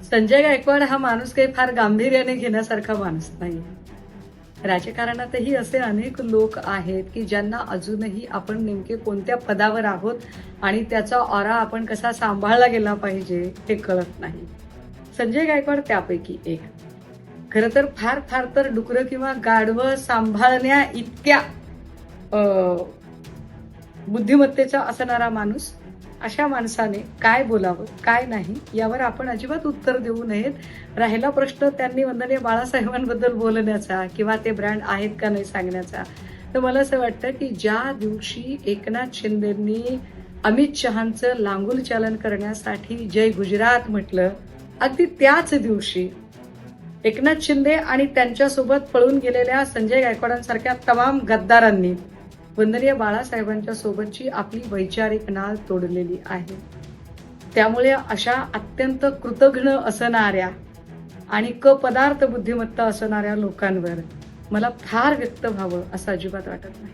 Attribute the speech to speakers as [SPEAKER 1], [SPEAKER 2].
[SPEAKER 1] संजय गायकवाड हा माणूस काही फार गांभीर्याने घेण्यासारखा माणूस नाही. राजकारणातही असे अनेक लोक आहेत की ज्यांना अजूनही आपण नेमके कोणत्या पदावर आहोत आणि त्याचा ऑरा आपण कसा सांभाळला गेला पाहिजे हे कळत नाही. संजय गायकवाड त्यापैकी एक. खरं तर फार फार तर डुकरं किंवा गाढवं सांभाळण्या इतक्या बुद्धिमत्तेचा असणारा माणूस. अशा माणसाने काय बोलावं काय नाही यावर आपण अजिबात उत्तर देऊ नयेत. राहिला प्रश्न त्यांनी वंदनीय बाळासाहेबांबद्दल बोलण्याचा किंवा ते ब्रँड आहेत का नाही सांगण्याचा, तर मला असं वाटतं की ज्या दिवशी एकनाथ शिंदेंनी अमित शहांचं लांगुल चालन करण्यासाठी जय गुजरात म्हटलं, अगदी त्याच दिवशी एकनाथ शिंदे आणि त्यांच्यासोबत पळून गेलेल्या संजय गायकवाडांसारख्या तमाम गद्दारांनी वंदनीय बाळासाहेबांच्या सोबतची आपली वैचारिक नाळ तोडलेली आहे. त्यामुळे अशा अत्यंत कृतघ्न असणाऱ्या आणि पदार्थ बुद्धिमत्ता असणाऱ्या लोकांवर मला फार व्यक्त व्हावं असं अजिबात वाटत नाही.